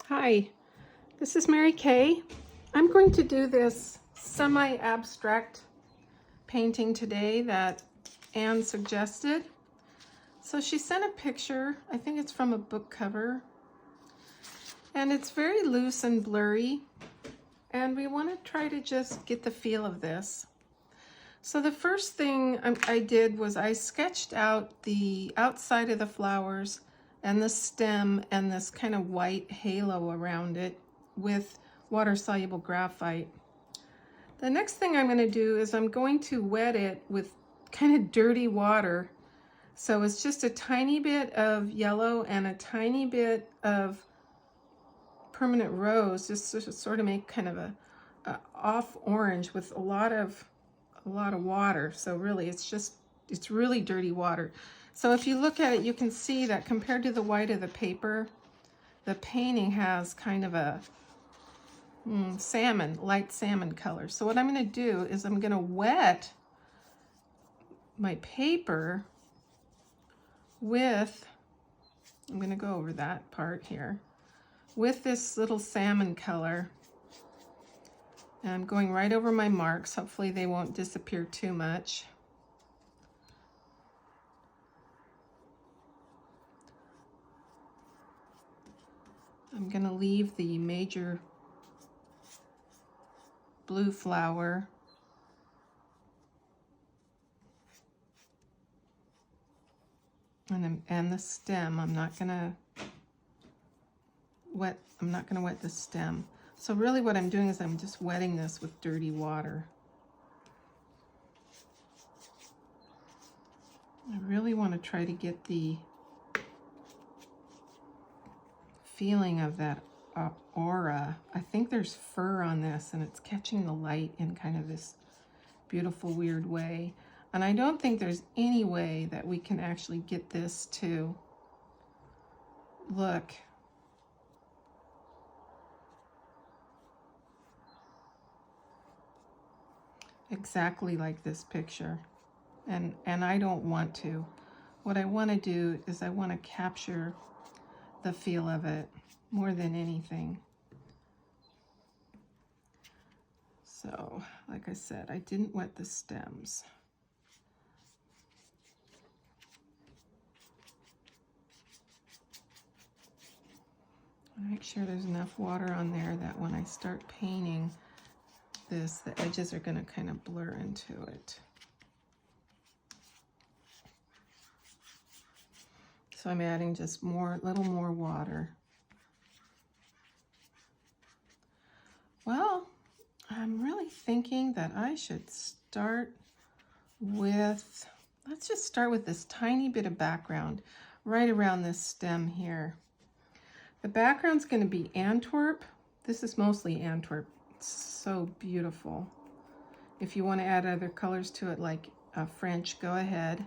Hi, this is Mary Kay. I'm going to do this semi-abstract painting today that Anne suggested. So she sent a picture, I think it's from a book cover, and it's very loose and blurry, and we want to try to just get the feel of this. So the first thing I did was I sketched out the outside of the flowers and the stem and this kind of white halo around it with water-soluble graphite. The next thing I'm going to do is I'm going to wet it with kind of dirty water. So it's just a tiny bit of yellow and a tiny bit of permanent rose, just to sort of make kind of a off orange with a lot of water. So really it's really dirty water. So if you look at it, you can see that compared to the white of the paper, the painting has kind of a light salmon color. So what I'm going to do is I'm going to wet my paper with, I'm going to go over that part here, with this little salmon color. And I'm going right over my marks. Hopefully they won't disappear too much. I'm going to leave the major blue flower and the stem. I'm not going to wet the stem. So really what I'm doing is I'm just wetting this with dirty water. I really want to try to get the feeling of that aura. I think there's fur on this and it's catching the light in kind of this beautiful weird way. And I don't think there's any way that we can actually get this to look exactly like this picture. And I don't want to. What I want to do is I want to capture the feel of it more than anything. So, like I said, I didn't wet the stems. Make sure there's enough water on there that when I start painting this, the edges are going to kind of blur into it. So I'm adding just little more water. Well, I'm really thinking that I should start with, let's just start with this tiny bit of background right around this stem here. The background's going to be Antwerp. This is mostly Antwerp. It's so beautiful. If you want to add other colors to it like French, go ahead.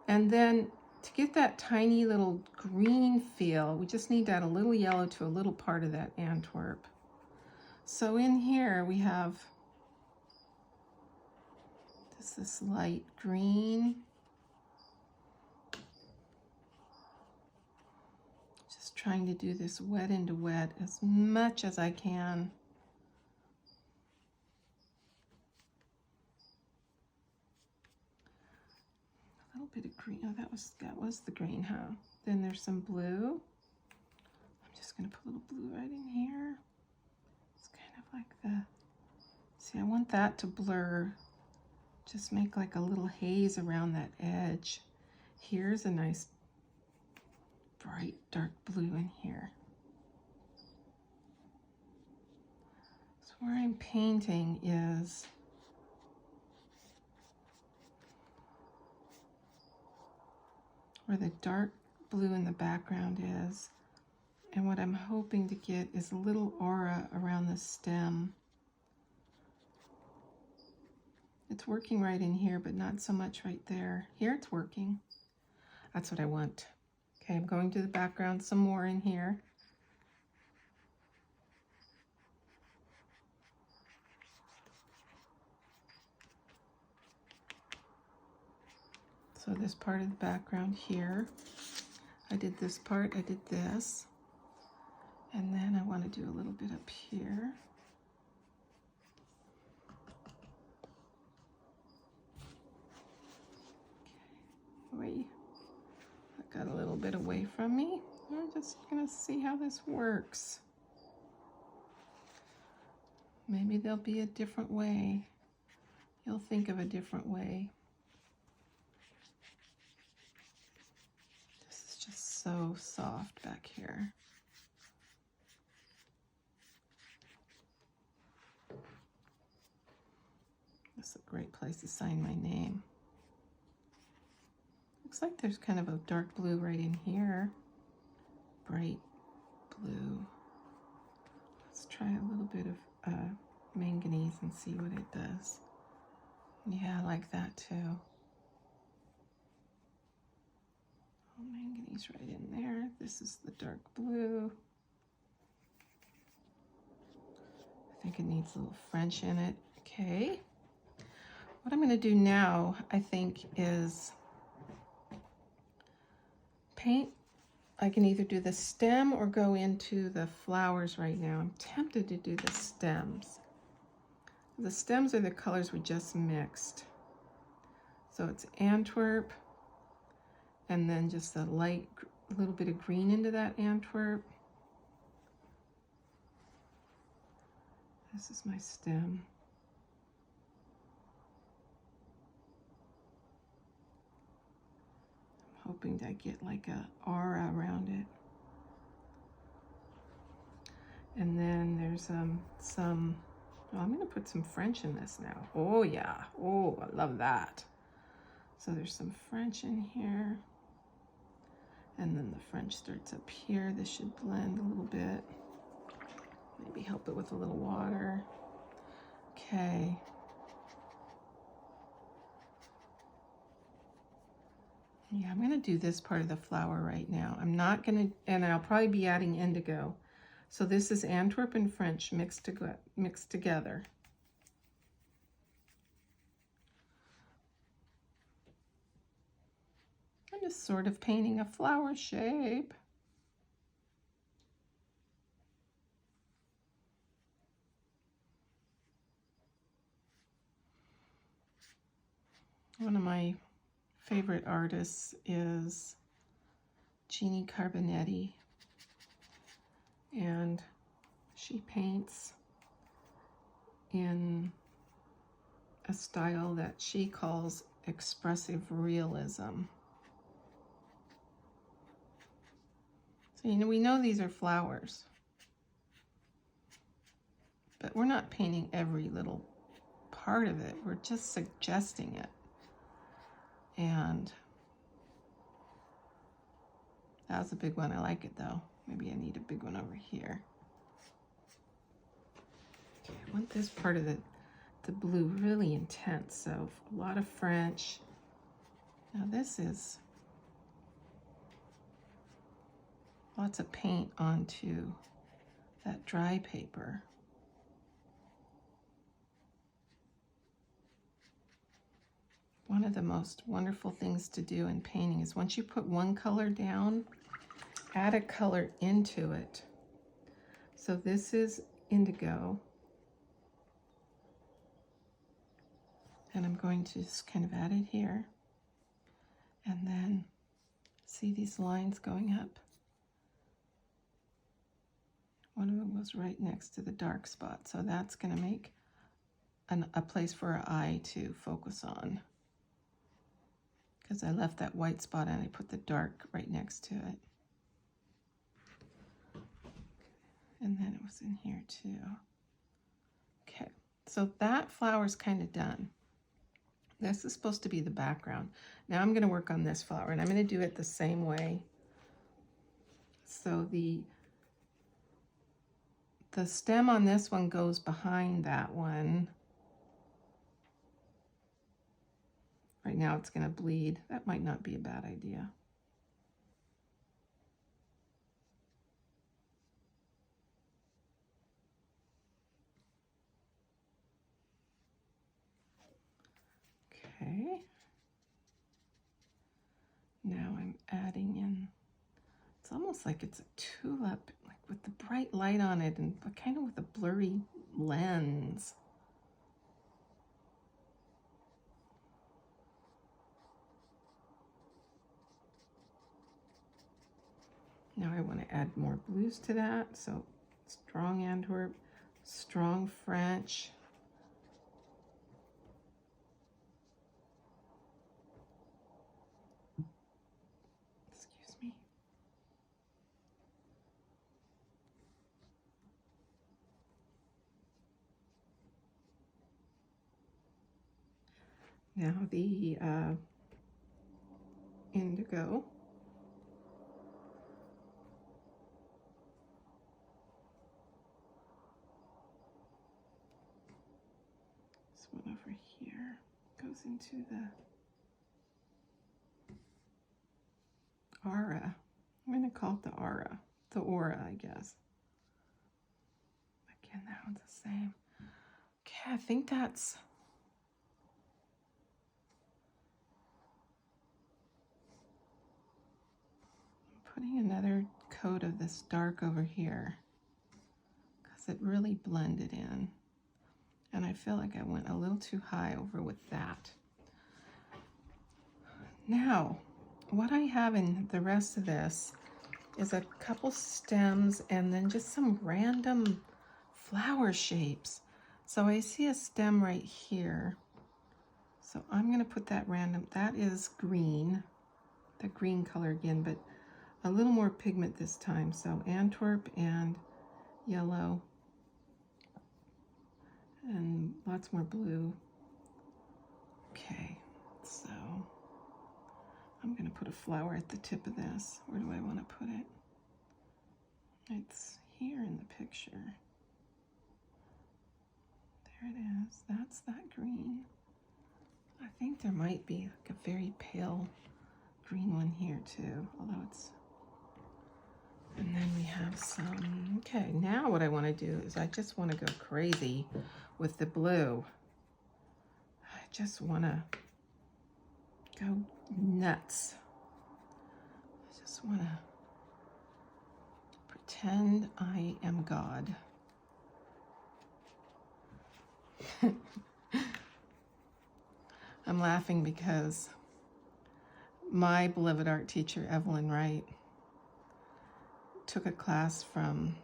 And then to get that tiny little green feel, we just need to add a little yellow to a little part of that Antwerp. So in here we have just this light green. Just trying to do this wet into wet as much as I can. A little bit of green. Oh, that was the green, huh? Then there's some blue. I'm just going to put a little blue right in here. It's kind of like the, see, I want that to blur. Just make like a little haze around that edge. Here's a nice bright dark blue in here. So where I'm painting is where the dark blue in the background is. And what I'm hoping to get is a little aura around the stem. It's working right in here, but not so much right there. Here it's working. That's what I want. Okay, I'm going to the background some more in here. So this part of the background here, I did this part, I did this. And then I want to do a little bit up here. Wait, that got a little bit away from me. I'm just gonna see how this works. Maybe there'll be a different way. You'll think of a different way. This is just so soft back here. This is a great place to sign my name. Looks like there's kind of a dark blue right in here. Bright blue. Let's try a little bit of manganese and see what it does. Yeah, I like that too. Oh, manganese right in there. This is the dark blue. I think it needs a little French in it. Okay. What I'm going to do now, I think, is paint. I can either do the stem or go into the flowers right now. I'm tempted to do the stems. The stems are the colors we just mixed. So it's Antwerp, and then just a light, little bit of green into that Antwerp. This is my stem. I'm hoping to get like a aura around it. And then there's some, oh, I'm gonna put some French in this now. Oh yeah, oh, I love that. So there's some French in here. And then the French starts up here. This should blend a little bit. Maybe help it with a little water. Okay. Yeah, I'm gonna do this part of the flower right now. I'm not gonna, and I'll probably be adding indigo. So this is Antwerp and French mixed together. I'm just sort of painting a flower shape. One of my favorite artists is Jeannie Carbonetti, and she paints in a style that she calls Expressive Realism. So, you know, we know these are flowers, but we're not painting every little part of it. We're just suggesting it. And that was a big one. I like it though. Maybe I need a big one over here. Okay, I want this part of the blue really intense. So a lot of French. Now this is lots of paint onto that dry paper. One of the most wonderful things to do in painting is once you put one color down, add a color into it. So this is indigo. And I'm going to just kind of add it here. And then see these lines going up? One of them goes right next to the dark spot. So that's going to make a place for our eye to focus on. Because I left that white spot and I put the dark right next to it. And then it was in here too. Okay, so that flower's kind of done. This is supposed to be the background. Now I'm going to work on this flower, and I'm going to do it the same way. So the stem on this one goes behind that one. Right now it's going to bleed. That might not be a bad idea. Okay. Now I'm adding in, it's almost like it's a tulip, like with the bright light on it and kind of with a blurry lens. Now I want to add more blues to that. So strong Antwerp, strong French. Excuse me. Now the indigo. This one over here goes into the aura. I'm going to call it the aura. The aura, I guess. Again, that one's the same. Okay, I think that's... I'm putting another coat of this dark over here because it really blended in. And I feel like I went a little too high over with that. Now, what I have in the rest of this is a couple stems and then just some random flower shapes. So I see a stem right here. So I'm going to put that random, that is green, the green color again, but a little more pigment this time. So Antwerp and yellow and lots more blue. Okay, so I'm going to put a flower at the tip of this. Where do I want to put it? It's here in the picture. There it is. That's that green. I think there might be like a very pale green one here too, although it's... And then we have some... Okay, now what I want to do is I just want to go crazy with the blue. I just want to go nuts. I just want to pretend I am God. I'm laughing because my beloved art teacher, Evelyn Wright, took a class from,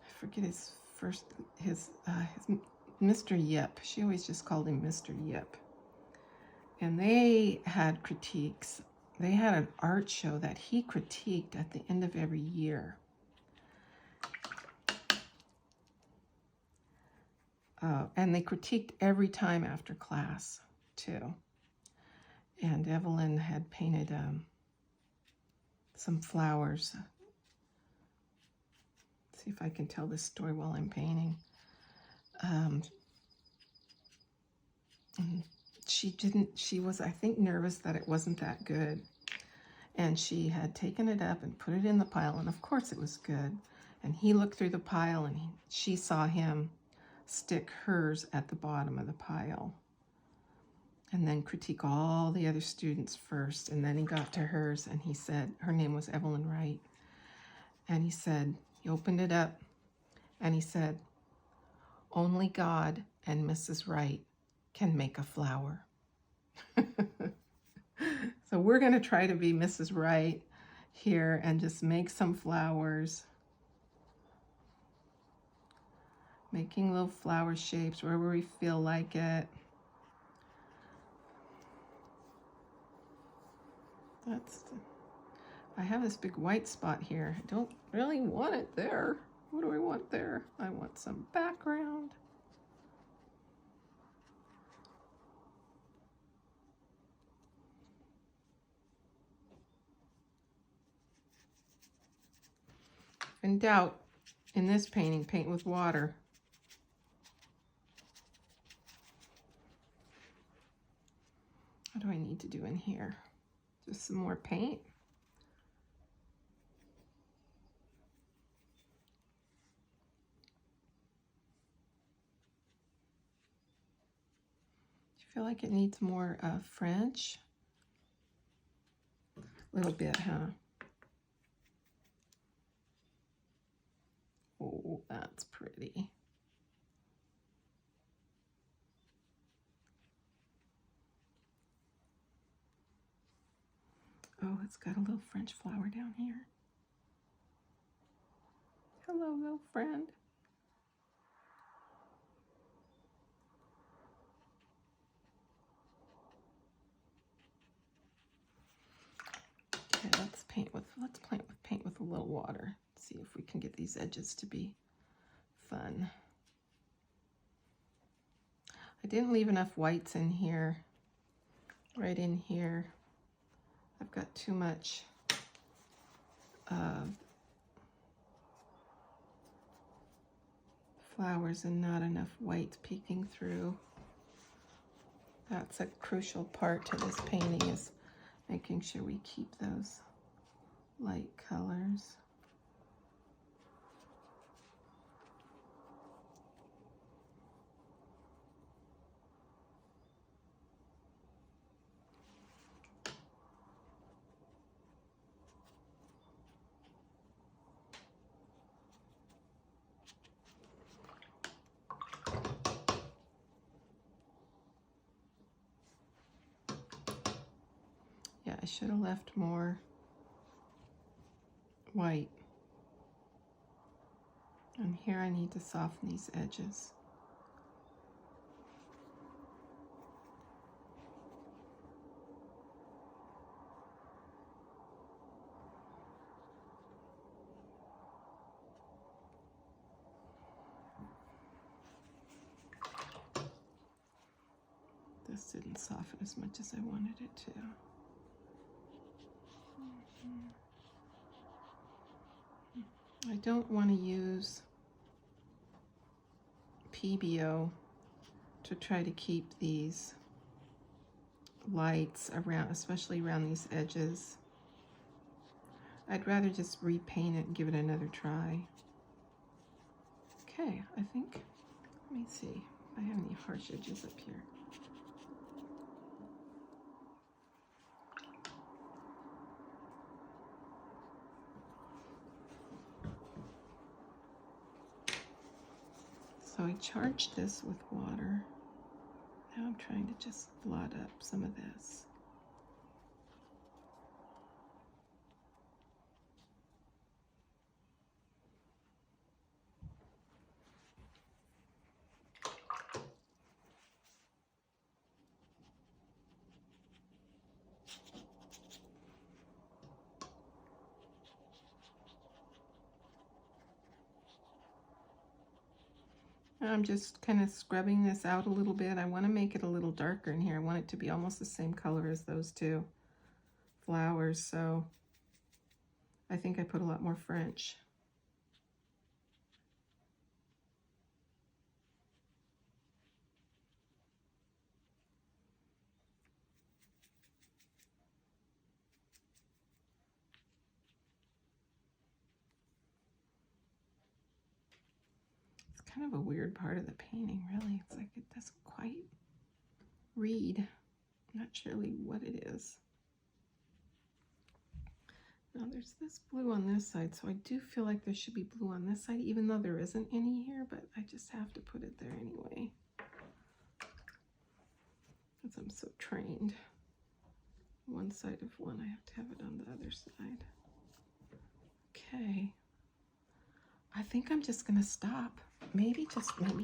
I forget his first, his Mr. Yip. She always just called him Mr. Yip. And they had critiques. They had an art show that he critiqued at the end of every year. And they critiqued every time after class, too. And Evelyn had painted some flowers. Let's see if I can tell this story while I'm painting. She was, I think, nervous that it wasn't that good. And she had taken it up and put it in the pile, and of course it was good. And he looked through the pile, and she saw him stick hers at the bottom of the pile. And then critique all the other students first. And then he got to hers, and he said, her name was Evelyn Wright. And he said, he opened it up, and he said, only God and Mrs. Wright can make a flower. So we're going to try to be Mrs. Wright here and just make some flowers. Making little flower shapes wherever we feel like it. I have this big white spot here. I don't really want it there. What do I want there? I want some background. In doubt, in this painting, paint with water. What do I need to do in here? Just some more paint. Do you feel like it needs more French? A little bit, huh? Oh, that's pretty. Oh, it's got a little French flower down here. Hello, little friend. Okay, let's paint with a little water. See if we can get these edges to be fun. I didn't leave enough whites in here. Right in here, I've got too much flowers and not enough whites peeking through. That's a crucial part to this painting, is making sure we keep those light colors. Yeah, I should have left more white. And here I need to soften these edges. This didn't soften as much as I wanted it to. I don't want to use PBO to try to keep these lights around, especially around these edges. I'd rather just repaint it and give it another try. Okay, I think, let me see if I have any harsh edges up here. So I charged this with water. Now I'm trying to just blot up some of this. I'm just kind of scrubbing this out a little bit. I want to make it a little darker in here. I want it to be almost the same color as those two flowers, so I think I put a lot more French. It's kind of a weird part of the painting, really. It's like it doesn't quite read. I'm not sure really what it is. Now there's this blue on this side, so I do feel like there should be blue on this side, even though there isn't any here, but I just have to put it there anyway, because I'm so trained. One side of one, I have to have it on the other side. Okay, I think I'm just gonna stop. Maybe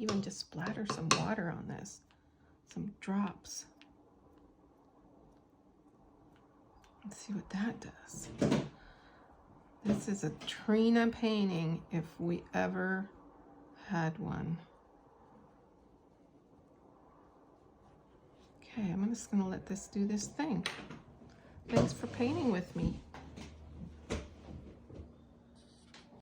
even just splatter some water on this, some drops. Let's see what that does. This is a Trina painting if we ever had one. Okay, I'm just gonna let this do this thing. Thanks for painting with me.